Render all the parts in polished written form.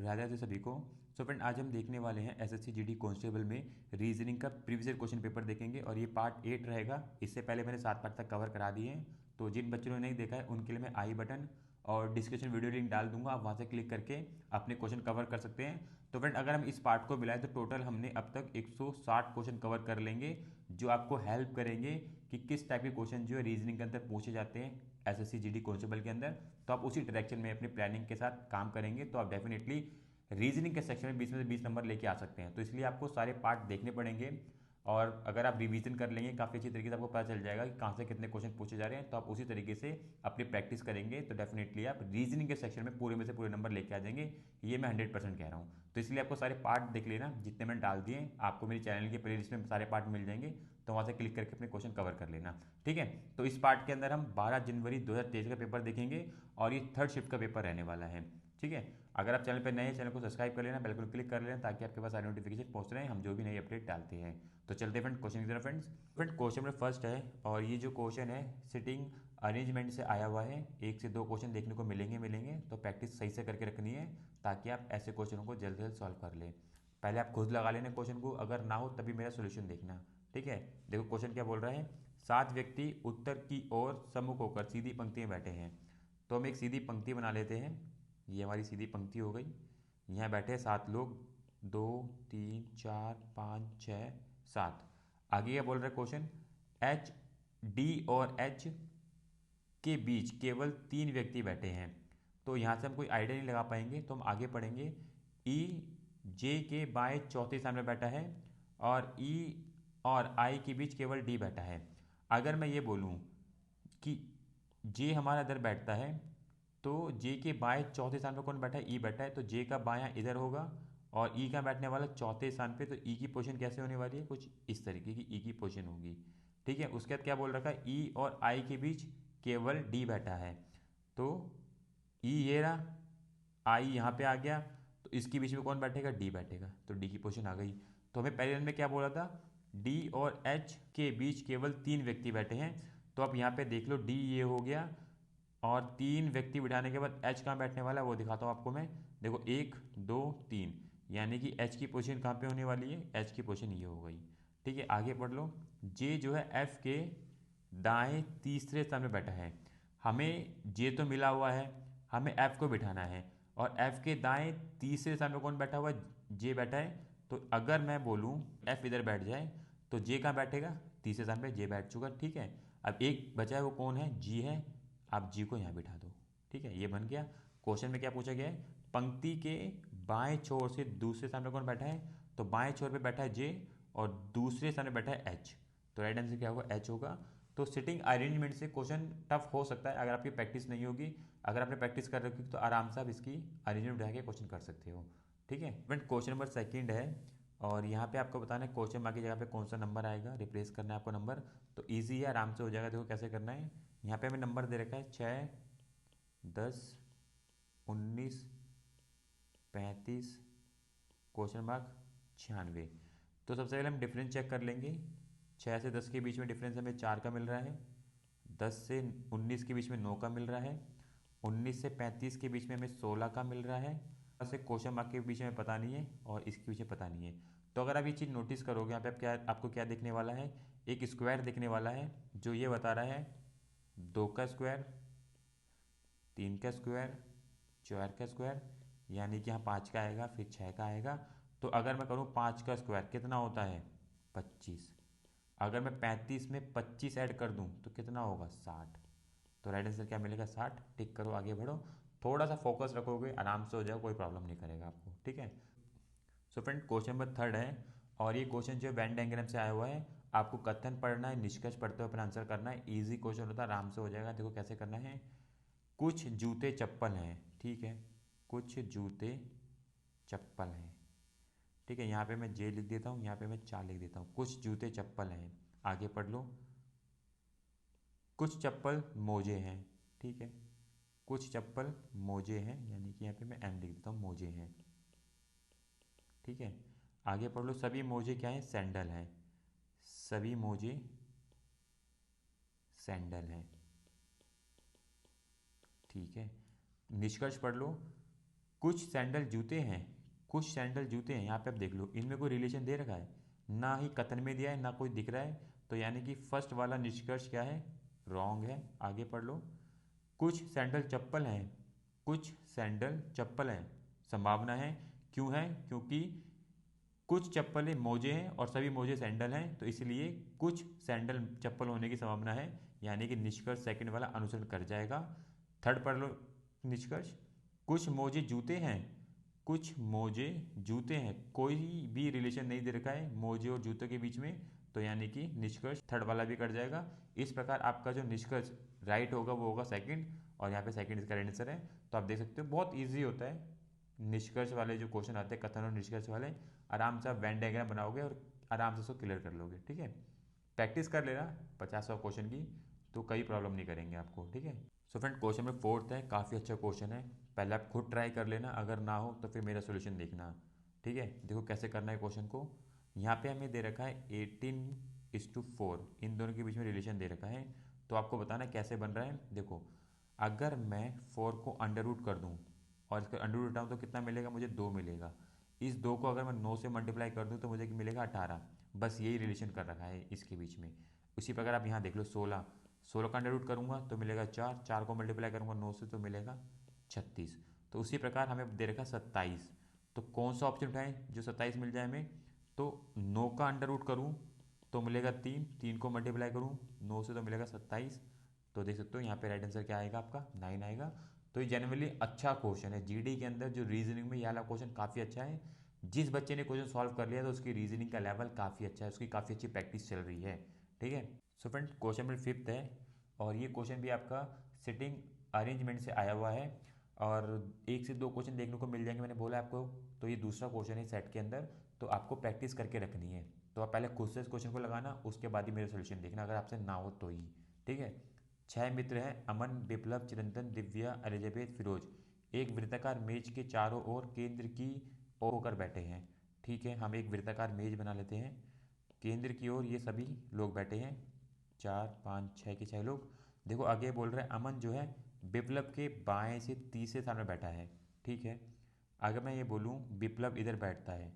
राधे राधे सभी को। So friend, आज हम देखने वाले हैं एसएससी जीडी कांस्टेबल में रीजनिंग का प्रीवियस ईयर क्वेश्चन पेपर देखेंगे और ये पार्ट 8 रहेगा। इससे पहले मैंने 7 पार्ट तक कवर करा दिए हैं, तो जिन बच्चों ने नहीं देखा है उनके लिए मैं आई बटन और डिस्क्रिप्शन वीडियो लिंक डाल दूंगा, आप वहाँ से क्लिक करके अपने क्वेश्चन कवर कर सकते हैं। तो फ्रेंड, अगर हम इस पार्ट को मिलाएं तो टोटल हमने अब तक 160 क्वेश्चन कवर कर लेंगे, जो आपको हेल्प करेंगे कि किस टाइप के क्वेश्चन जो है रीजनिंग के अंदर पूछे जाते हैं एसएससी जीडी कांस्टेबल के अंदर। तो आप उसी डायरेक्शन में अपनी प्लानिंग के साथ काम करेंगे तो आप डेफिनेटली रीजनिंग के सेक्शन में 20 में से 20 नंबर लेके आ सकते हैं। तो इसलिए आपको सारे पार्ट देखने पड़ेंगे और अगर आप रिवीजन कर लेंगे काफ़ी अच्छी तरीके से आपको पता चल जाएगा कि कहाँ से कितने क्वेश्चन पूछे जा रहे हैं। तो आप उसी तरीके से अपनी प्रैक्टिस करेंगे तो डेफिनेटली आप रीजनिंग के सेक्शन में पूरे में से पूरे नंबर लेके आ जाएंगे। ये मैं 100% कह रहा हूँ। तो इसलिए आपको सारे पार्ट देख लेना, जितने मैंने डाल दिए आपको मेरी चैनल के प्ले लिस्ट में सारे पार्ट मिल जाएंगे, तो वहाँ से क्लिक करके अपने क्वेश्चन कवर कर लेना। ठीक है, तो इस पार्ट के अंदर हम 12 जनवरी 2023 का पेपर देखेंगे और ये थर्ड शिफ्ट का पेपर रहने वाला है। ठीक है, अगर आप चैनल पर नए हैं चैनल को सब्सक्राइब कर लेना, बेल को क्लिक कर लेना ताकि आपके पास सारे नोटिफिकेशन पहुंच रहे हैं हम जो भी नई अपडेट डालते हैं। तो चलते फ्रेंड क्वेश्चन की तरफ। फ्रेंड क्वेश्चन नंबर फर्स्ट है और ये जो क्वेश्चन है सिटिंग अरेंजमेंट से आया हुआ है। 1 से 2 क्वेश्चन देखने को मिलेंगे, तो प्रैक्टिस सही से करके रखनी है ताकि आप ऐसे क्वेश्चनों को जल्द से जल्द सॉल्व कर लें। पहले आप खुद लगा लेना क्वेश्चन को, अगर ना हो तभी मेरा सोल्यूशन देखना। ठीक है, देखो क्वेश्चन क्या बोल रहा है। 7 व्यक्ति उत्तर की ओर सम्मुख होकर सीधी पंक्ति में बैठे हैं। तो हम एक सीधी पंक्ति बना लेते हैं। ये हमारी सीधी पंक्ति हो गई। यहाँ बैठे 7 लोग, 2 3 4 5 6 7। आगे क्या बोल रहा है क्वेश्चन, एच डी और एच के बीच केवल 3 व्यक्ति बैठे हैं। तो यहाँ से हम कोई आइडिया नहीं लगा पाएंगे, तो हम आगे पढ़ेंगे। ई जे के बाएं चौथे स्थान में बैठा है और ई और आई के बीच केवल डी बैठा है। अगर मैं ये बोलूँ कि जे हमारा इधर बैठता है, तो जे के बाएं चौथे स्थान पर कौन बैठा है, ई बैठा है, तो जे का बायां इधर होगा और ई का बैठने वाला चौथे स्थान पे। तो ई की पोजीशन कैसे होने वाली है, कुछ इस तरीके की ई की पोजीशन होगी। ठीक है, उसके बाद क्या बोल रखा है, ई और आई के बीच केवल डी बैठा है। तो ई ये रहा, आई यहाँ पे आ गया, तो इसके बीच में कौन बैठेगा, डी बैठेगा, तो डी की पोजीशन आ गई। तो हमें पहले रन में क्या बोला था, डी और एच के बीच केवल 3 व्यक्ति बैठे हैं। तो आप यहाँ पे देख लो, डी ये हो गया और 3 व्यक्ति बिठाने के बाद एच कहाँ बैठने वाला है वो दिखाता हूँ आपको मैं। देखो 1 2 3, यानी कि एच की पोजीशन कहाँ पे होने वाली है, एच की पोजीशन ये हो गई। ठीक है, आगे पढ़ लो। जे जो है एफ के दाएं तीसरे स्थान में बैठा है। हमें जे तो मिला हुआ है, हमें एफ को बिठाना है और एफ के दाएं तीसरे स्थान में कौन बैठा हुआ है, जे बैठा है। तो अगर मैं बोलूँ एफ इधर बैठ जाए तो जे कहाँ बैठेगा, तीसरे स्थान पे जे बैठ चुका। ठीक है, अब एक बचा है, वो कौन है, जी है। आप जी को यहाँ बिठा दो। ठीक है, ये बन गया। क्वेश्चन में क्या पूछा गया है, पंक्ति के बाएं छोर से दूसरे स्थान पे कौन बैठा है, तो बाएं छोर पे बैठा है जे और दूसरे स्थान पे बैठा है एच। तो राइट आंसर क्या होगा, एच होगा। तो सिटिंग अरेंजमेंट से क्वेश्चन टफ हो सकता है अगर आपकी प्रैक्टिस नहीं होगी। अगर आपने प्रैक्टिस कर रखी तो आराम से आप इसकी अरेंजमेंट उठा के क्वेश्चन कर सकते हो। ठीक है फ्रेंड, क्वेश्चन नंबर सेकंड है और यहाँ पे आपको बताना है क्वेश्चन मार्क की जगह पे कौन सा नंबर आएगा, रिप्लेस करना है आपको नंबर। तो ईजी है, आराम से हो जाएगा। देखो कैसे करना है, यहाँ पे हमें नंबर दे रखा है 6 10 19 35 क्वेश्चन मार्क 96। तो सबसे पहले हम डिफरेंस चेक कर लेंगे। 6 से 10 के बीच में डिफरेंस हमें 4 का मिल रहा है, 10 से 19 के बीच में 9 का मिल रहा है, 19 से 35 के बीच में हमें 16 का मिल रहा है। से क्वेश्चन मार्क के बीच में पता नहीं है और इसके पीछे पता नहीं है। तो अगर आप ये चीज़ नोटिस करोगे यहाँ पे आप क्या, आपको क्या दिखने वाला है, एक स्क्वायर दिखने वाला है जो ये बता रहा है 2 का स्क्वायर, 3 का स्क्वायर, 4 का स्क्वायर, यानी कि यहाँ 5 का आएगा फिर 6 का आएगा। तो अगर मैं करूँ 5 का स्क्वायर कितना होता है 25। अगर मैं 35 में 25 ऐड कर दूँ तो कितना होगा 60। तो राइट आंसर क्या मिलेगा 60। टिक करो, आगे बढ़ो। थोड़ा सा फोकस रखोगे आराम से हो जाएगा, कोई प्रॉब्लम नहीं करेगा आपको। ठीक है, so friend question number third है और ये क्वेश्चन जो है वेन डायग्राम से आया हुआ है। आपको कथन पढ़ना है, निष्कर्ष पढ़ते हुए अपना आंसर करना है। इजी क्वेश्चन होता है, आराम से हो जाएगा। देखो कैसे करना है, कुछ जूते चप्पल हैं। ठीक है, कुछ जूते चप्पल हैं। ठीक है, यहाँ पे मैं जे लिख देता हूँ, यहाँ पे मैं 4 लिख देता हूँ। कुछ जूते चप्पल हैं, आगे पढ़ लो। कुछ चप्पल मोजे हैं। ठीक है, कुछ चप्पल मोजे हैं, यानी कि यहाँ पे मैं एम लिख देता हूँ, मोजे हैं। ठीक है, आगे पढ़ लो। सभी मोजे क्या हैं, सैंडल हैं। सभी मोजे सैंडल हैं। ठीक है, निष्कर्ष पढ़ लो। कुछ सैंडल जूते हैं, कुछ सैंडल जूते हैं, यहाँ पे आप देख लो इनमें कोई रिलेशन दे रखा है, ना ही कथन में दिया है ना कोई दिख रहा है, तो यानी कि फर्स्ट वाला निष्कर्ष क्या है, रॉन्ग है। आगे पढ़ लो। कुछ सैंडल चप्पल हैं, कुछ सैंडल चप्पल हैं, संभावना है, क्यों है, क्योंकि कुछ चप्पलें मोजे हैं और सभी मोजे सैंडल हैं, तो इसलिए कुछ सैंडल चप्पल होने की संभावना है, यानी कि निष्कर्ष सेकंड वाला अनुसरण कर जाएगा। थर्ड पढ़ लो निष्कर्ष। कुछ मोजे जूते हैं, कुछ मोजे जूते हैं, कोई भी रिलेशन नहीं दे रखा है मोजे और जूतों के बीच में, तो यानी कि निष्कर्ष थर्ड वाला भी कट जाएगा। इस प्रकार आपका जो निष्कर्ष राइट होगा वो होगा सेकंड, और यहाँ पे सेकंड इसका राइट आंसर है। तो आप देख सकते हो बहुत ईजी होता है, निष्कर्ष वाले जो क्वेश्चन आते हैं कथन और निष्कर्ष वाले, आराम से आप वेन डायग्राम बनाओगे और आराम से उसको क्लियर कर लोगे। ठीक है, प्रैक्टिस कर लेना 50 क्वेश्चन की, तो कई प्रॉब्लम नहीं करेंगे आपको। ठीक है। सो फ्रेंड क्वेश्चन में फोर्थ है, काफ़ी अच्छा क्वेश्चन है, पहले आप खुद ट्राई कर लेना, अगर ना हो तो फिर मेरा सोल्यूशन देखना। ठीक है, देखो कैसे करना है क्वेश्चन को। यहाँ पे हमें दे रखा है 18:4, इन दोनों के बीच में रिलेशन दे रखा है, तो आपको बताना कैसे बन रहा है। देखो अगर मैं 4 को अंडर रूट कर दूँ और इसका अंडर रूट उठाऊँ तो कितना मिलेगा, मुझे 2 मिलेगा। इस 2 को अगर मैं 9 से मल्टीप्लाई कर दूँ तो मुझे मिलेगा 18, बस यही रिलेशन कर रखा है इसके बीच में। उसी प्रकार आप यहाँ देख लो 16, 16 का अंडर रूट करूँगा तो मिलेगा 4, 4 को मल्टीप्लाई करूँगा 9 से तो मिलेगा 36। तो उसी प्रकार हमें दे रखा 27, तो कौन सा ऑप्शन उठाएं जो 27 मिल जाए हमें। तो 9 का अंडर रूट करूँ तो मिलेगा 3, 3 को मल्टीप्लाई करूँ 9 से तो मिलेगा 27। तो देख सकते हो यहाँ पे राइट आंसर क्या आएगा, आपका 9 आएगा। तो ये जनरली अच्छा क्वेश्चन है, जीडी के अंदर जो रीजनिंग में ये वाला क्वेश्चन काफ़ी अच्छा है। जिस बच्चे ने क्वेश्चन सॉल्व कर लिया तो उसकी रीजनिंग का लेवल काफ़ी अच्छा है, उसकी काफ़ी अच्छी प्रैक्टिस चल रही है। ठीक है। सो फ्रेंड क्वेश्चन नंबर 5 है, और ये क्वेश्चन भी आपका सिटिंग अरेंजमेंट से आया हुआ है, और 1 से 2 क्वेश्चन देखने को मिल जाएंगे, मैंने बोला आपको। तो ये दूसरा क्वेश्चन है सेट के अंदर, तो आपको प्रैक्टिस करके रखनी है। तो आप पहले खुद से इस क्वेश्चन को लगाना, उसके बाद ही मेरा सोल्यूशन देखना, अगर आपसे ना हो तो ही। ठीक है। 6 मित्र हैं, अमन, विप्लव, चिरंतन, दिव्या, एलिजाबेथ, फिरोज, एक वृत्ताकार मेज के चारों ओर केंद्र की ओर होकर बैठे हैं। ठीक है, हम एक वृत्ताकार मेज बना लेते हैं, केंद्र की ओर ये सभी लोग बैठे हैं, 4 5 6 के 6 लोग। देखो आगे बोल रहे हैं अमन जो है विप्लव के बाएं से तीसरे स्थान में बैठा है। ठीक है, अगर मैं ये बोलूँ विप्लव इधर बैठता है,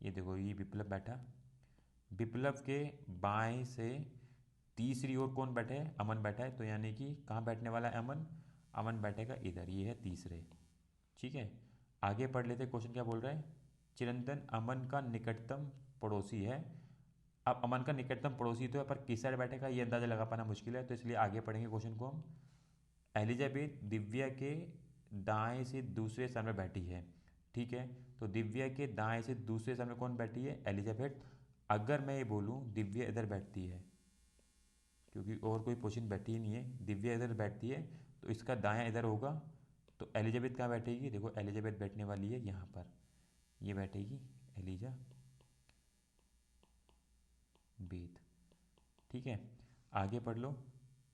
ये देखो ये विप्लव बैठा, विप्लव के बाएं से तीसरी ओर कौन बैठे है, अमन बैठा है, तो यानी कि कहाँ बैठने वाला है अमन, अमन बैठेगा इधर, ये है तीसरे। ठीक है, आगे पढ़ लेते क्वेश्चन क्या बोल रहा है। चिरंतन अमन का निकटतम पड़ोसी है। अब अमन का निकटतम पड़ोसी तो है, पर किस साइड बैठेगा ये अंदाजा लगा पाना मुश्किल है, तो इसलिए आगे पढ़ेंगे क्वेश्चन को हम। एलिजाबेथ दिव्या के दाएं से दूसरे स्थान में बैठी है। ठीक है, तो दिव्या के दाएं से दूसरे स्थान में कौन बैठी है, एलिजाबेथ। अगर मैं ये बोलूँ दिव्या इधर बैठती है, क्योंकि और कोई पोजीशन बैठी ही नहीं है, दिव्या इधर बैठती है, तो इसका दायां इधर होगा, तो एलिजाबेथ कहाँ बैठेगी, देखो एलिजाबेथ बैठने वाली है यहाँ पर, ये बैठेगी एलिजा बेथ। ठीक है, आगे पढ़ लो।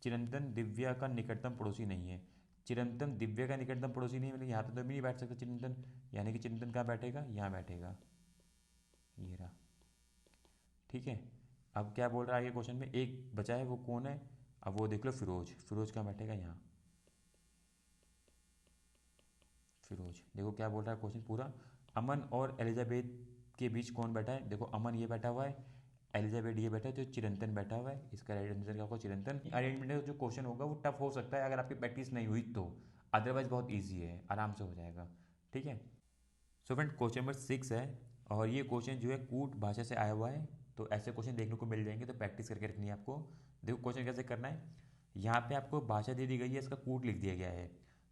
चिरंतन दिव्या का निकटतम पड़ोसी नहीं है, चिरंतन दिव्या का निकटतम पड़ोसी नहीं है, मतलब यहाँ पे तो भी नहीं बैठ सकता चिरंतन, यानी कि चिरंतन कहाँ बैठेगा, यहाँ बैठेगा, ये रहा। ठीक है, अब क्या बोल रहा है आगे क्वेश्चन में, एक बचा है वो कौन है, अब वो देख लो फिरोज, फिरोज कहाँ बैठेगा, यहाँ फिरोज। देखो क्या बोल रहा है क्वेश्चन पूरा, अमन और एलिजाबेथ के बीच कौन बैठा है, देखो अमन ये बैठा हुआ है, एलिजाबेथ ये बैठा है, तो चिरंतन बैठा हुआ है, इसका राइट आंसर क्या होगा, चिरंतन। अरेंजमेंट जो क्वेश्चन होगा वो टफ हो सकता है अगर आपकी प्रैक्टिस नहीं हुई तो, अदरवाइज बहुत ईजी है, आराम से हो जाएगा। ठीक है। सो फ्रेंड क्वेश्चन नंबर 6 है, और ये क्वेश्चन जो है कूट भाषा से आया हुआ है, तो ऐसे क्वेश्चन देखने को मिल जाएंगे, तो प्रैक्टिस करके रखनी है आपको। देखो क्वेश्चन कैसे करना है, यहाँ पे आपको भाषा दे दी गई है, इसका कूट लिख दिया गया है,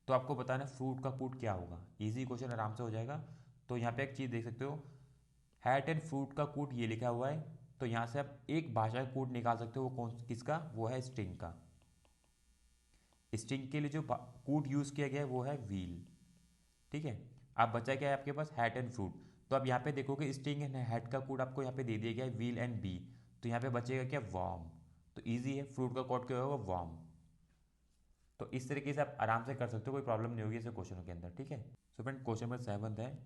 तो आपको बताना फ्रूट का कूट क्या होगा, इजी क्वेश्चन आराम से हो जाएगा। तो यहाँ पे एक चीज़ देख सकते हो, हैट एंड फ्रूट का कूट ये लिखा हुआ है, तो यहाँ से आप एक भाषा का कूट निकाल सकते हो, वो कौन किसका, वो है स्ट्रिंग का। स्ट्रिंग के लिए जो कूट यूज़ किया गया है वो है व्हील। ठीक है, अब बचा क्या है आपके पास, हैट एंड फ्रूट, तो अब यहाँ पे देखोगे स्ट्रिंग एंड हैट का कोड आपको यहाँ पे दे दिया गया है व्हील एंड बी, तो यहाँ पे बचेगा क्या, वॉर्म। तो इजी है, फ्रूट का कोड क्या होगा, वॉर्म। तो इस तरीके से आप आराम से कर सकते हो, कोई प्रॉब्लम नहीं होगी ऐसे क्वेश्चनों के अंदर। ठीक है। सो फ्रेंड क्वेश्चन नंबर 7 है,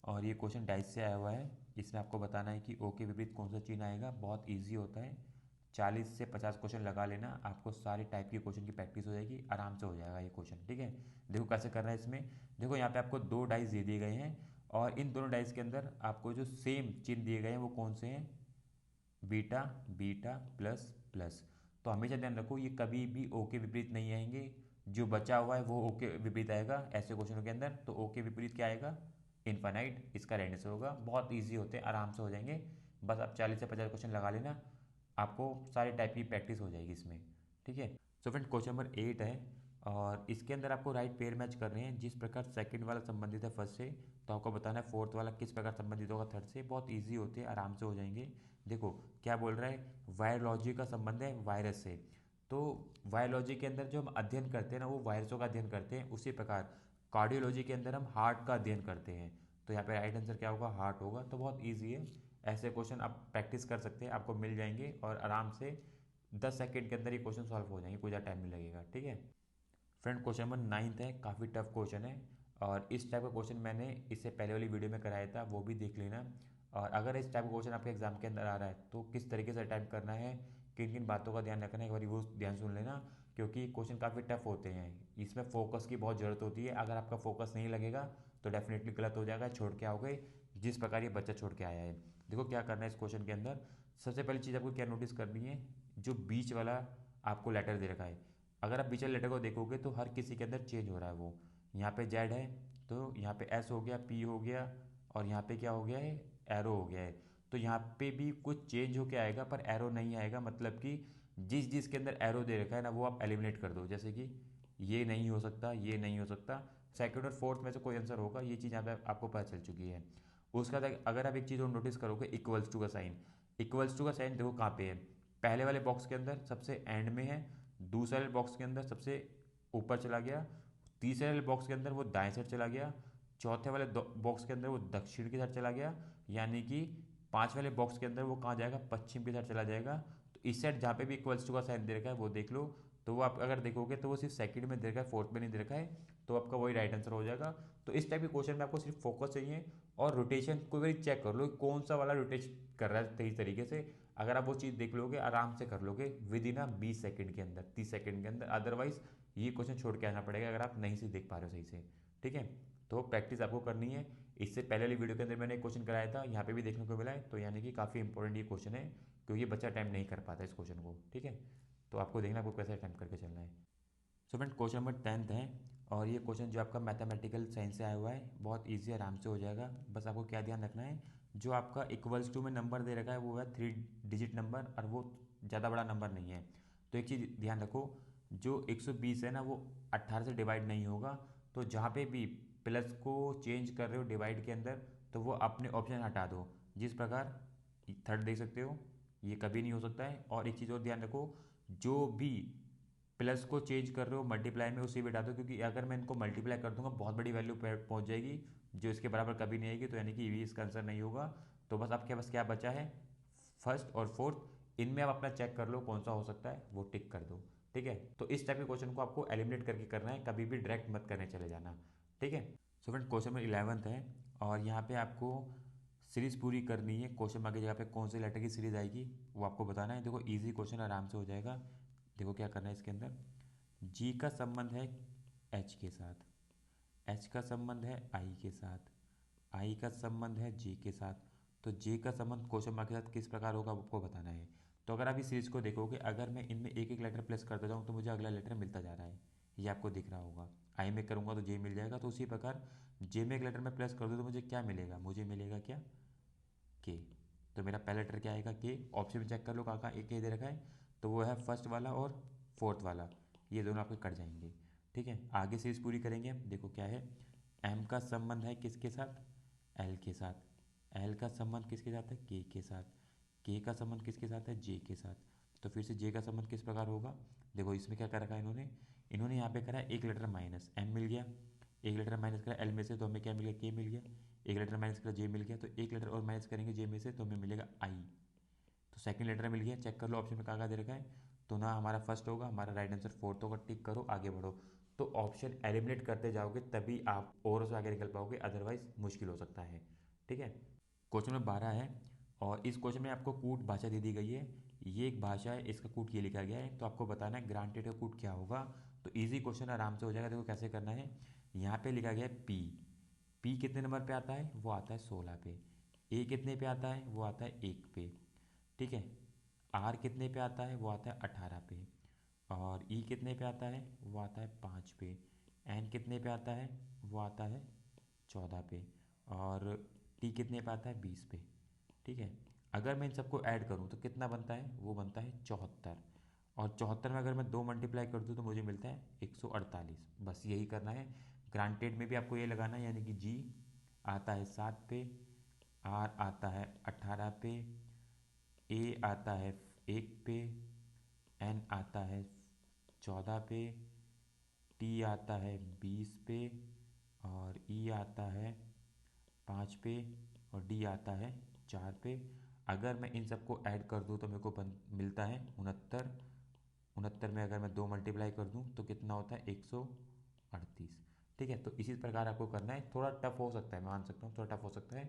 और ये क्वेश्चन डाइस से आया हुआ है, इसमें आपको बताना है कि ओ के विपरीत कौन सा चिन्ह आएगा, बहुत ईजी होता है। 40 से 50 क्वेश्चन लगा लेना, आपको सारे टाइप के क्वेश्चन की प्रैक्टिस हो जाएगी, आराम से हो जाएगा ये क्वेश्चन। ठीक है, देखो कैसे करना है इसमें। देखो यहाँ पे आपको 2 डाइस दे दिए गए हैं और इन दोनों डाइस के अंदर आपको जो सेम चिन्ह दिए गए हैं वो कौन से हैं, बीटा, बीटा प्लस प्लस। तो हमेशा ध्यान रखो ये कभी भी ओ के विपरीत नहीं आएंगे, जो बचा हुआ है वो ओ के विपरीत आएगा ऐसे क्वेश्चनों के अंदर। तो ओ के विपरीत क्या आएगा, इनफाइनाइट, इसका रहने से होगा। बहुत ईजी होते हैं, आराम से हो जाएंगे। बस आप 40 से 50 क्वेश्चन लगा लेना, आपको सारे टाइप की प्रैक्टिस हो जाएगी इसमें। ठीक है, सो फ्रेंड क्वेश्चन नंबर 8 है और इसके अंदर आपको राइट पेयर मैच कर रहे हैं। जिस प्रकार सेकंड वाला संबंधित है फर्स्ट से, तो आपको बताना है फोर्थ वाला किस प्रकार संबंधित होगा थर्ड से। बहुत इजी होते हैं, आराम से हो जाएंगे। देखो क्या बोल रहा है, वायरोलॉजी का संबंध है वायरस से। तो वायरोलॉजी के अंदर जो हम अध्ययन करते हैं ना वो वायरसों का अध्ययन करते हैं, उसी प्रकार कार्डियोलॉजी के अंदर हम हार्ट का अध्ययन करते हैं। तो यहाँ पे राइट आंसर क्या होगा, हार्ट होगा। तो बहुत ईजी है, ऐसे क्वेश्चन आप प्रैक्टिस कर सकते हैं, आपको मिल जाएंगे और आराम से 10 सेकंड के अंदर ये क्वेश्चन सॉल्व हो जाएंगे, कोई ज़्यादा टाइम नहीं लगेगा। ठीक है फ्रेंड, क्वेश्चन नंबर 9 है, काफ़ी टफ क्वेश्चन है और इस टाइप का क्वेश्चन मैंने इससे पहले वाली वीडियो में कराया था, वो भी देख लेना। और अगर इस टाइप का क्वेश्चन आपके एग्जाम के अंदर आ रहा है तो किस तरीके से अटैम्प्ट करना है, किन किन बातों का ध्यान रखना है, एक बार वो ध्यान सुन लेना, क्योंकि क्वेश्चन काफ़ी टफ होते हैं। इसमें फोकस की बहुत ज़रूरत होती है, अगर आपका फोकस नहीं लगेगा तो डेफिनेटली गलत हो जाएगा, छोड़ के आओगे जिस प्रकार ये बच्चा छोड़ के आया है। देखो क्या करना है इस क्वेश्चन के अंदर, सबसे पहली चीज़ आपको क्या नोटिस करनी है, जो बीच वाला आपको लेटर दे रखा है। अगर आप बीच वाले लेटर को देखोगे तो हर किसी के अंदर चेंज हो रहा है। वो यहाँ पे जेड है तो यहाँ पे एस हो गया, पी हो गया और यहाँ पे क्या हो गया है, एरो हो गया है। तो यहाँ पे भी कुछ चेंज होके आएगा पर एरो नहीं आएगा, मतलब कि जिस जिसके अंदर एरो दे रखा है ना वो आप एलिमिनेट कर दो। जैसे कि ये नहीं हो सकता, ये नहीं हो सकता, सेकंड और फोर्थ में से कोई आंसर होगा, ये चीज़ यहाँ पे आपको पता चल चुकी है। उसका अगर आप एक चीज़ और नोटिस करोगे, इक्वल्स टू का साइन। इक्वल्स टू का साइन देखो कहाँ पे है, पहले वाले बॉक्स के अंदर सबसे एंड में है, दूसरे वाले बॉक्स के अंदर सबसे ऊपर चला गया, तीसरे वाले बॉक्स के अंदर वो दाएं साइड चला गया, चौथे वाले बॉक्स के अंदर वो दक्षिण की साइड चला गया, यानी कि पाँच वाले बॉक्स के अंदर वो कहाँ जाएगा, पश्चिम की साइड चला जाएगा। तो इस साइड जहाँ पे भी इक्वल्स टू का साइन दे रखा है वो देख लो, तो वो आप अगर देखोगे तो वो सिर्फ सेकंड में दे रखा है, फोर्थ में नहीं दे रखा है, तो आपका वही राइट आंसर हो जाएगा। तो इस टाइप के क्वेश्चन में आपको सिर्फ फोकस चाहिए और रोटेशन कोई बार चेक कर लो कौन सा वाला रोटेशन कर रहा है सही तरीके से। अगर आप वो चीज़ देख लोगे आराम से कर लोगे विद इन 20 सेकंड के अंदर, 30 सेकंड के अंदर। अदरवाइज ये क्वेश्चन छोड़ के आना पड़ेगा अगर आप नहीं से देख पा रहे हो सही से। ठीक है, तो प्रैक्टिस आपको करनी है। इससे पहले वाली वीडियो के अंदर मैंने एक क्वेश्चन कराया था, यहाँ पे भी देखने को मिला है, तो यानी कि काफ़ी इंपॉर्टेंट ये क्वेश्चन है, क्योंकि बच्चा टाइम नहीं कर पाता इस क्वेश्चन को। ठीक है, तो आपको देखना आपको कैसे अटैम्प्ट करके चलना है। सो फ्रेंड क्वेश्चन नंबर 10 है और ये क्वेश्चन जो आपका मैथमेटिकल साइंस से आया हुआ है, बहुत ईजी, आराम से हो जाएगा। बस आपको क्या ध्यान रखना है, जो आपका इक्वल्स टू में नंबर दे रखा है वो है 3 डिजिट नंबर और वो ज़्यादा बड़ा नंबर नहीं है। तो एक चीज़ ध्यान रखो, जो 120 है ना वो 18 से डिवाइड नहीं होगा। तो जहाँ पे भी प्लस को चेंज कर रहे हो डिवाइड के अंदर, तो वो अपने ऑप्शन हटा दो। जिस प्रकार थर्ड देख सकते हो, ये कभी नहीं हो सकता है। और एक चीज़ और ध्यान रखो, जो भी प्लस को चेंज कर रहे हो मल्टीप्लाई में उसी बिठा दो, क्योंकि अगर मैं इनको मल्टीप्लाई कर दूंगा बहुत बड़ी वैल्यू पहुंच जाएगी जो इसके बराबर कभी नहीं आएगी, तो यानी कि ये इसका आंसर नहीं होगा। तो बस आपके पास क्या बचा है, फर्स्ट और फोर्थ, इनमें आप अपना चेक कर लो कौन सा हो सकता है, वो टिक कर दो। ठीक है, तो इस टाइप के क्वेश्चन को आपको एलिमिनेट करके करना है, कभी भी डायरेक्ट मत करने चले जाना। ठीक है, सो फ्रेंड क्वेश्चन नंबर 11 है और यहाँ पे आपको सीरीज पूरी करनी है। क्वेश्चन मार्क की जगह पे कौन से लेटर की सीरीज आएगी वो आपको बताना है। देखो इजी क्वेश्चन, आराम से हो जाएगा। देखो क्या करना है इसके अंदर, जी का संबंध है एच के साथ, एच का संबंध है आई के साथ, आई का संबंध है जे के साथ। तो जे का संबंध क्वेश्चन मार्क के साथ किस प्रकार होगा आपको बताना है। तो अगर आप इस सीरीज को देखोगे, अगर मैं इनमें एक एक लेटर प्लस करता जाऊँ तो मुझे अगला लेटर मिलता जा रहा है, ये आपको दिख रहा होगा। आई में करूँगा तो जे मिल जाएगा, तो उसी प्रकार जे में एक लेटर में प्लस कर दूँ तो मुझे क्या मिलेगा, मुझे मिलेगा क्या, के। तो मेरा पहला लेटर क्या आएगा, के। ऑप्शन में चेक कर लो कहाँ कहाँ एक के दे रखा है, तो वो है फर्स्ट वाला और फोर्थ वाला, ये दोनों आपके कट जाएंगे। ठीक है, आगे सीरीज पूरी करेंगे हम। देखो क्या है, एम का संबंध है किसके साथ, एल के साथ, एल का संबंध किसके साथ है, के साथ, के का संबंध किसके साथ है, जे के साथ। तो फिर से जे का संबंध किस प्रकार होगा, देखो इसमें क्या कर रखा है इन्होंने, इन्होंने यहाँ पे करा एक लेटर माइनस, एम मिल गया, एक लेटर माइनस करा एल में से तो हमें क्या मिल गया, के मिल गया, एक लेटर माइनस करा जे मिल गया, तो एक लेटर और माइनस करेंगे जे में से तो हमें मिलेगा आई। तो सेकंड लेटर मिल गया, चेक कर लो ऑप्शन में कहाँ दे रखा है, तो ना हमारा फर्स्ट होगा, हमारा राइट आंसर फोर्थ होगा, टिक करो आगे बढ़ो। तो ऑप्शन एलिमिनेट करते जाओगे तभी आप और से आगे निकल पाओगे, अदरवाइज मुश्किल हो सकता है। ठीक है, क्वेश्चन नंबर 12 है और इस क्वेश्चन में आपको कूट भाषा दे दी गई है। ये एक भाषा है, इसका कूट ये लिखा गया है, तो आपको बताना है ग्रांटेड का कूट क्या होगा। तो इजी क्वेश्चन आराम से हो जाएगा। देखो कैसे करना है। यहाँ पे लिखा गया है पी। पी कितने नंबर पे आता है? वो आता है 16 पे। ए कितने पे आता है? वो आता है 1 पे। ठीक है। आर कितने पे आता है? वो आता है 18 पे। और ई कितने पे आता है? वो आता है 5 पे। एन कितने पे आता है? वो आता है 14 पे। और टी कितने पे आता है? 20 पे। ठीक है। अगर मैं इन सबको ऐड करूँ तो कितना बनता है? वो बनता है 74। और 74 में अगर मैं 2 मल्टीप्लाई कर दूँ तो मुझे मिलता है 148। बस यही करना है। ग्रांटेड में भी आपको ये लगाना है, यानी कि जी आता है 7 पे, आर आता है 18 पे, ए आता है 1 पे, एन आता है 14 पे, टी आता है 20 पे, और ई आता है 5 पे, और डी आता है 4 पे। अगर मैं इन सबको ऐड कर दूँ तो मेरे को मिलता है 69। 69 में अगर मैं 2 मल्टीप्लाई कर दूँ तो कितना होता है? 138। ठीक है। तो इसी प्रकार आपको करना है। थोड़ा टफ हो सकता है, मान सकता हूँ थोड़ा टफ हो सकता है।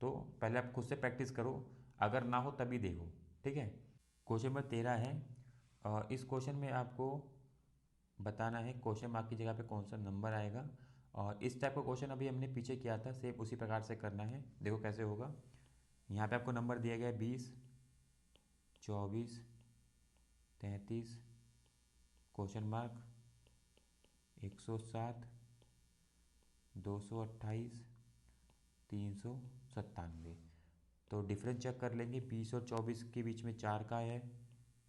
तो पहले आप खुद से प्रैक्टिस करो, अगर ना हो तभी देखो। ठीक है। क्वेश्चन नंबर 13 है, और इस क्वेश्चन में आपको बताना है क्वेश्चन मार्क की जगह पे कौन सा नंबर आएगा। और इस टाइप का क्वेश्चन अभी हमने पीछे किया था, सेम उसी प्रकार से करना है। देखो कैसे होगा। यहाँ पे आपको नंबर दिया गया है 20, 24, 33, क्वेश्चन मार्क, 107, 228, 397। तो डिफरेंस चेक कर लेंगे। 20 और 24 के बीच में 4 का है,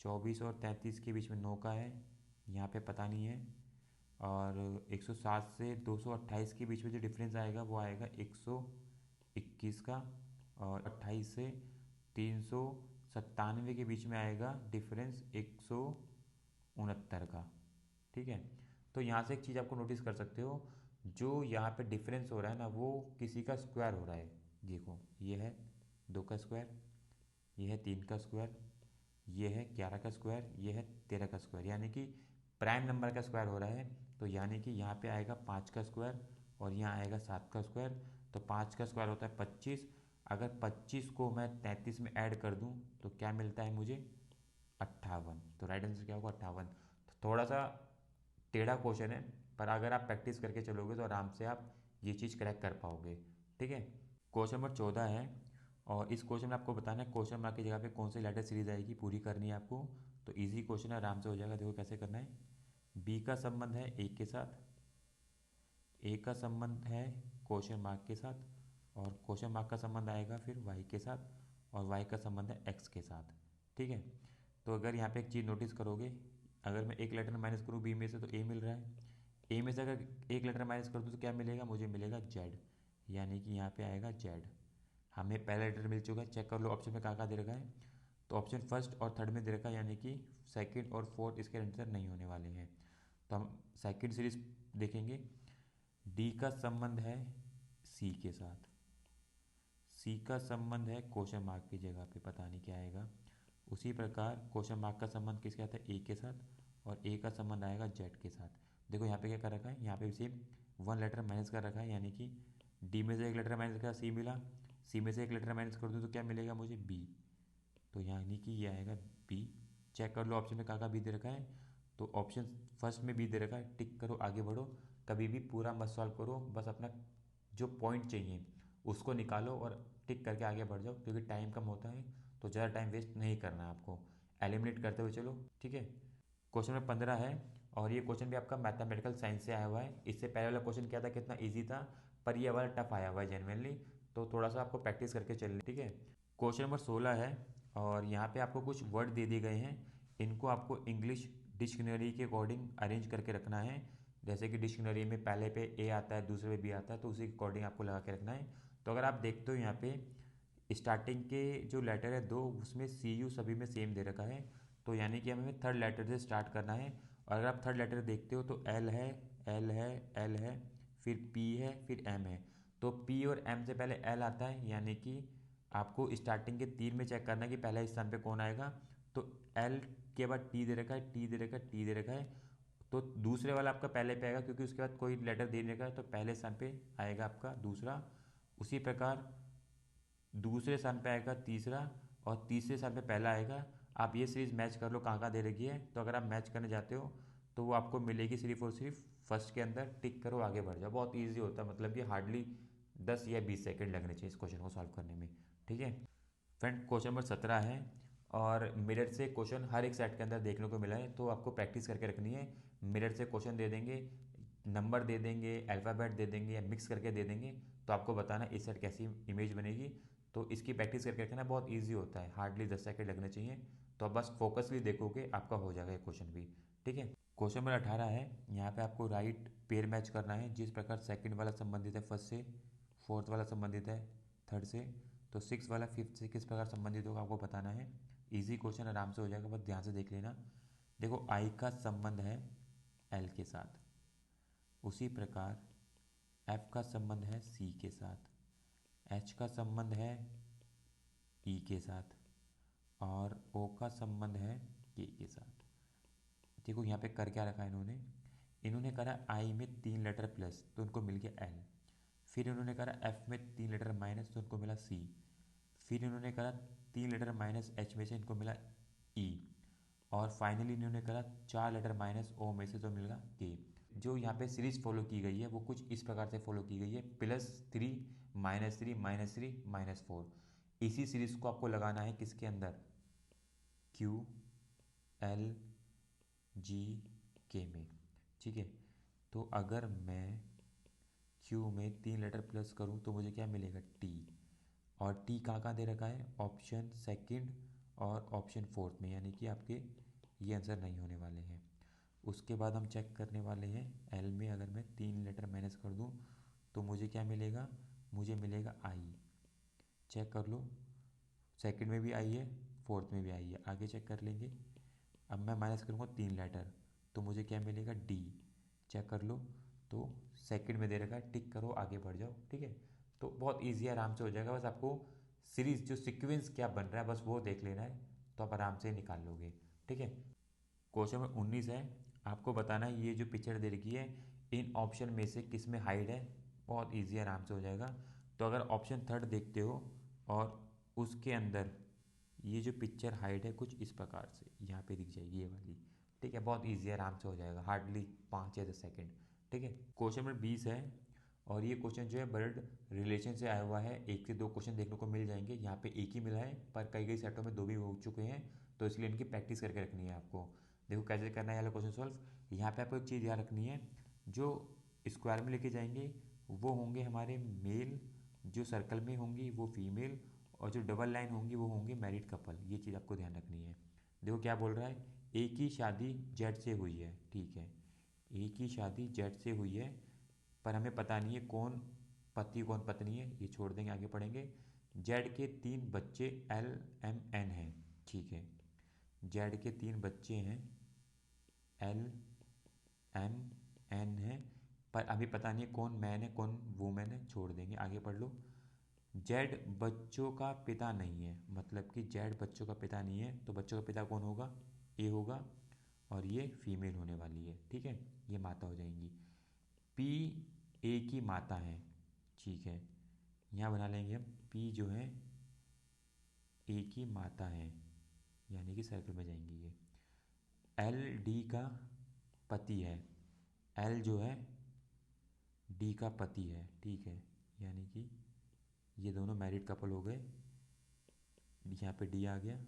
24 और 33 के बीच में 9 का है, यहाँ पे पता नहीं है। और 107 से 228 के बीच में जो डिफरेंस आएगा वो आएगा 121 का। और 28 से 397 के बीच में आएगा डिफरेंस 169 का। ठीक है। तो यहाँ से एक चीज़ आपको नोटिस कर सकते हो, जो यहाँ पे डिफरेंस हो रहा है ना, वो किसी का स्क्वायर हो रहा है। देखो ये है 2 का स्क्वायर, ये है 3 का स्क्वायर, ये है 11 का स्क्वायर, ये है 13 का स्क्वायर, यानी कि प्राइम नंबर का स्क्वायर हो रहा है। तो यानी कि यहाँ पे आएगा 5 का स्क्वायर, और यहाँ आएगा 7 का स्क्वायर। तो 5 का स्क्वायर होता है 25। अगर 25 को मैं 33 में ऐड कर दूँ तो क्या मिलता है मुझे? 58। तो राइट आंसर क्या होगा? 58। तो थोड़ा सा टेढ़ा क्वेश्चन है, पर अगर आप प्रैक्टिस करके चलोगे तो आराम से आप ये चीज़ क्रैक कर पाओगे। ठीक है। क्वेश्चन नंबर 14 है, और इस क्वेश्चन में आपको बताना है क्वेश्चन मार्क की जगह पे कौन सी लेटर सीरीज आएगी, पूरी करनी है आपको। तो इजी क्वेश्चन है, आराम से हो जाएगा। देखो कैसे करना है। बी का संबंध है ए के साथ, ए का संबंध है क्वेश्चन मार्क के साथ, और क्वेश्चन मार्क का संबंध आएगा फिर वाई के साथ, और वाई का संबंध है एक्स के साथ। ठीक है। तो अगर यहाँ पे एक चीज़ नोटिस करोगे, अगर मैं एक लेटर माइनस करूँ बी में से तो ए मिल रहा है। ए में से अगर एक लेटर माइनस कर दूँ तो क्या मिलेगा? मुझे मिलेगा जेड, यानी कि यहाँ पे आएगा जेड। हमें पहला लेटर मिल चुका है। चेक कर लो ऑप्शन में कहाँ कहाँ दे रखा है। तो ऑप्शन फर्स्ट और थर्ड में दे रखा है, यानी कि सेकंड और फोर्थ इसके आंसर नहीं होने वाले हैं। तो हम सेकंड सीरीज देखेंगे। डी का संबंध है सी के साथ, सी का संबंध है क्वेश्चन मार्क की जगह पे पता नहीं क्या आएगा। उसी प्रकार क्वेश्चन मार्क का संबंध किसके साथ है? ए के साथ, और ए का संबंध आएगा जेड के साथ। देखो यहाँ पे क्या कर रखा है, यहाँ पे सेम 1 लेटर माइनस कर रखा है, यानी कि डी में से एक लेटर माइनस करा, सी मिला। सी में से एक लेटर माइनस कर दूँ तो क्या मिलेगा मुझे? बी। तो यानी कि ये आएगा बी। चेक कर लो ऑप्शन में कहाँ कहाँ बी दे रखा है। तो ऑप्शन फर्स्ट में बी दे रखा है, टिक करो, आगे बढ़ो। कभी भी पूरा मत सॉल्व करो, बस अपना जो पॉइंट चाहिए उसको निकालो और टिक करके आगे बढ़ जाओ, क्योंकि टाइम कम होता है। तो ज़्यादा टाइम वेस्ट नहीं करना है आपको, एलिमिनेट करते हुए चलो। ठीक है। क्वेश्चन नंबर 15 है, और ये क्वेश्चन भी आपका मैथमेटिकल साइंस से आया हुआ है। इससे पहले वाला क्वेश्चन क्या था, कितना ईजी था, पर ये वाला टफ आया हुआ है जेनवनली। तो थोड़ा सा आपको प्रैक्टिस करके चलना। ठीक है। क्वेश्चन नंबर 16 है, और यहाँ पे आपको कुछ वर्ड दे दिए गए हैं। इनको आपको इंग्लिश डिक्शनरी के अकॉर्डिंग अरेंज करके रखना है। जैसे कि डिक्शनरी में पहले पे ए आता है, दूसरे पे बी आता है, तो उसी के अकॉर्डिंग आपको लगा के रखना है। तो अगर आप देखते हो यहाँ पे स्टार्टिंग के जो लेटर है दो, उसमें सी यू सभी में सेम दे रखा है। तो यानी कि हमें थर्ड लेटर से स्टार्ट करना है। और अगर आप थर्ड लेटर देखते हो तो एल है, एल है, एल है, फिर पी है, फिर एम है। तो पी और एम से पहले एल आता है, यानी कि आपको स्टार्टिंग के 3 में चेक करना है कि पहले स्थान पे कौन आएगा। तो एल के बाद टी दे रखा है, टी दे रखा है, टी दे रखा है। तो दूसरे वाला आपका पहले पे आएगा, क्योंकि उसके बाद कोई लेटर दे नहीं रखा है, तो पहले स्थान पे आएगा आपका दूसरा। उसी प्रकार दूसरे स्थान पे आएगा तीसरा, और तीसरे स्थान पे पहला आएगा। आप ये सीरीज़ मैच कर लो कहाँ कहाँ दे रखी है। तो अगर आप मैच करने जाते हो तो वो आपको मिलेगी सिर्फ और सिर्फ फर्स्ट के अंदर, टिक करो आगे बढ़ जाओ। बहुत ईजी होता है, मतलब कि हार्डली 10 या 20 सेकंड लगने चाहिए इस क्वेश्चन को सॉल्व करने में। ठीक है फ्रेंड, क्वेश्चन नंबर 17 है और मिरर से क्वेश्चन हर एक सेट के अंदर देखने को मिला है, तो आपको प्रैक्टिस करके रखनी है। मिरर से क्वेश्चन दे देंगे, नंबर दे देंगे, अल्फ़ाबेट दे देंगे या मिक्स करके दे देंगे, तो आपको बताना इस सेट कैसी इमेज बनेगी। तो इसकी प्रैक्टिस करके रखना, बहुत ईजी होता है, हार्डली 10 सेकंड लगने चाहिए। तो आप बस फोकसली देखोगे आपका हो जाएगा ये क्वेश्चन भी। ठीक है, क्वेश्चन नंबर 18 है। यहाँ पे आपको राइट पेयर मैच करना है, जिस प्रकार सेकंड वाला संबंधित है फर्स्ट से, फोर्थ वाला संबंधित है थर्ड से, तो सिक्स वाला फिफ्थ से किस प्रकार संबंधित होगा आपको बताना है। इजी क्वेश्चन, आराम से हो जाएगा, बस ध्यान से देख लेना। देखो आई का संबंध है एल के साथ, उसी प्रकार एफ का संबंध है सी के साथ, एच का संबंध है ई के साथ और ओ का संबंध है के साथ। देखो यहाँ पे कर क्या रखा है इन्होंने, इन्होंने करा आई में 3 लेटर प्लस तो उनको मिल गया एल, फिर इन्होंने करा एफ में 3 लेटर माइनस तो उनको मिला सी, फिर इन्होंने करा 3 लेटर माइनस एच में से इनको मिला ई, और फाइनली इन्होंने करा 4 लेटर माइनस ओ में से तो मिल गया के। जो यहाँ पे सीरीज फॉलो की गई है वो कुछ इस प्रकार से फॉलो की गई है, +3 -3 -3 -4। इसी सीरीज को आपको लगाना है किसके अंदर, क्यू एल जी के में। ठीक है, तो अगर मैं क्यू में 3 लेटर प्लस करूँ तो मुझे क्या मिलेगा टी, और टी कहाँ कहाँ दे रखा है, ऑप्शन सेकंड और ऑप्शन फोर्थ में, यानी कि आपके ये आंसर नहीं होने वाले हैं। उसके बाद हम चेक करने वाले हैं एल में, अगर मैं 3 लेटर माइनस कर दूं तो मुझे क्या मिलेगा, मुझे मिलेगा आई। चेक कर लो, सेकंड में भी आई है, फोर्थ में भी आई है, आगे चेक कर लेंगे। अब मैं माइनस करूँगा 3 लेटर तो मुझे क्या मिलेगा डी। चेक कर लो, तो सेकंड में दे रखा है, टिक करो आगे बढ़ जाओ। ठीक है, तो बहुत ईजी आराम से हो जाएगा, बस आपको सीरीज जो सीक्वेंस क्या बन रहा है बस वो देख लेना है, तो आप आराम से निकाल लोगे। ठीक है, क्वेश्चन नंबर 19 है। आपको बताना है ये जो पिक्चर दे रखी है इन ऑप्शन में से किस में हाइड है। बहुत इजी आराम से हो जाएगा। तो अगर ऑप्शन थर्ड देखते हो और उसके अंदर ये जो पिक्चर हाइड है कुछ इस प्रकार से यहाँ पे दिख जाएगी ये वाली। ठीक है, बहुत इजी आराम से हो जाएगा, हार्डली 5 या 10 सेकेंड। ठीक है, क्वेश्चन नंबर 20 है और ये क्वेश्चन जो है ब्लड रिलेशन से आया हुआ है। 1 से 2 क्वेश्चन देखने को मिल जाएंगे, यहाँ पे एक ही मिला है पर कई कई सेटों में 2 भी हो चुके हैं, तो इसलिए इनकी प्रैक्टिस करके रखनी है आपको। देखो कैसे करना है ये वाला क्वेश्चन सॉल्व। यहाँ पे आपको एक चीज़ याद रखनी है, जो स्क्वायर में लेके जाएंगे वो होंगे हमारे मेल, जो सर्कल में होंगी वो फीमेल, और जो डबल लाइन होंगी वो होंगे मैरिड कपल। ये चीज़ आपको ध्यान रखनी है। देखो क्या बोल रहा है, एक ही शादी जेड से हुई है। ठीक है, एक ही शादी जेड से हुई है पर हमें पता नहीं है कौन पति कौन पत्नी है, ये छोड़ देंगे आगे पढ़ेंगे। जेड के 3 बच्चे एल एम एन हैं। ठीक है, जेड के 3 बच्चे हैं एल एम एन है, पर अभी पता नहीं कौन मैन है कौन वूमेन है, छोड़ देंगे आगे पढ़ लो। जेड बच्चों का पिता नहीं है, मतलब कि जेड बच्चों का पिता नहीं है, तो बच्चों का पिता कौन होगा, ए होगा, और ये फीमेल होने वाली है। ठीक है, ये माता हो जाएंगी। पी ए की माता है। ठीक है, यहाँ बना लेंगे हम पी जो है ए की माता है, यानी कि सर्कल में जाएंगी ये। एल डी का पति है, एल जो है डी का पति है। ठीक है, यानी कि ये दोनों मैरिड कपल हो गए, यहाँ पे डी आ गया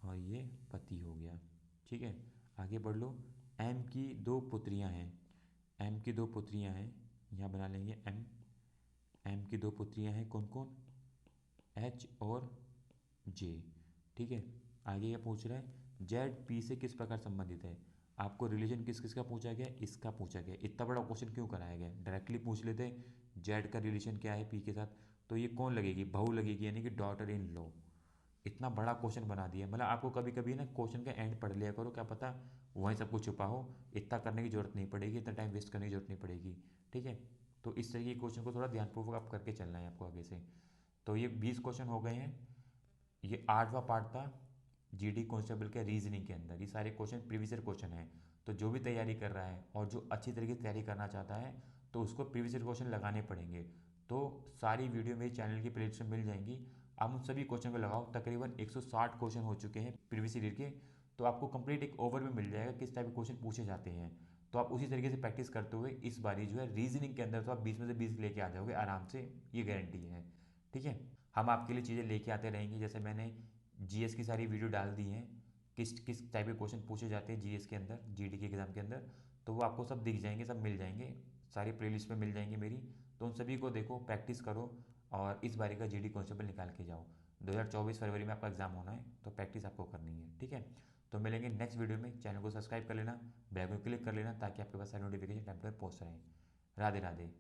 और ये पति हो गया। ठीक है, आगे बढ़ लो। एम की 2 पुत्रियाँ हैं, एम की 2 पुत्रियाँ हैं, यहाँ बना लेंगे एम। एम की 2 पुत्रियाँ हैं कौन कौन, एच और जे। ठीक है, आगे ये पूछ रहा है जेड पी से किस प्रकार संबंधित है। आपको रिलीजन किस किस का पूछा गया, इसका पूछा गया। इतना बड़ा क्वेश्चन क्यों कराया गया, डायरेक्टली पूछ लेते जेड का रिलेशन क्या है पी के साथ, तो ये कौन लगेगी, बहू लगेगी, यानी कि डॉटर इन लॉ। इतना बड़ा क्वेश्चन बना दिया, मतलब आपको कभी कभी ना क्वेश्चन का एंड पढ़ लिया करो, क्या पता वहीं सब कुछ छुपा हो। इतना करने की जरूरत नहीं पड़ेगी, इतना टाइम वेस्ट करने की जरूरत नहीं पड़ेगी। ठीक है, तो इस तरीके के क्वेश्चन को थोड़ा ध्यानपूर्वक आप करके चलना है आपको आगे से। तो ये 20 क्वेश्चन हो गए हैं। ये 8वां पार्ट था जीडी कांस्टेबल के रीजनिंग के अंदर। ये सारे क्वेश्चन प्रीवियस ईयर क्वेश्चन हैं, तो जो भी तैयारी कर रहा है और जो अच्छी तरीके से तैयारी करना चाहता है तो उसको प्रीवियस ईयर क्वेश्चन लगाने पड़ेंगे। तो सारी वीडियो मेरे चैनल की प्लेलिस्ट में मिल जाएंगी। आप उन सभी क्वेश्चन को लगाओ, तकरीबन 160 क्वेश्चन हो चुके हैं प्रीवियस ईयर के। तो आपको कंप्लीट एक ओवरव्यू मिल जाएगा किस टाइप के क्वेश्चन पूछे जाते हैं। तो आप उसी तरीके से प्रैक्टिस करते हुए इस बारी जो है रीजनिंग के अंदर तो आप 20 में से 20 लेके आ जाओगे आराम से, ये गारंटी है। ठीक है, हम आपके लिए चीज़ें लेके आते रहेंगे। जैसे मैंने जीएस की सारी वीडियो डाल दी हैं, किस किस टाइप के क्वेश्चन पूछे जाते हैं जीएस के अंदर, जीडी के एग्ज़ाम के अंदर, तो वो आपको सब दिख जाएंगे, सब मिल जाएंगे, सारी प्लेलिस्ट में मिल जाएंगी मेरी। तो उन सभी को देखो, प्रैक्टिस करो और इस बारी का जीडी कांस्टेबल निकाल के जाओ। 2024 फरवरी में आपका एग्जाम होना है, तो प्रैक्टिस आपको करनी है। ठीक है, तो मिलेंगे नेक्स्ट वीडियो में। चैनल को सब्सक्राइब कर लेना, बेल को क्लिक कर लेना ताकि आपके पास सारी नोटिफिकेशन टाइम पर पहुँच रहे। राधे राधे।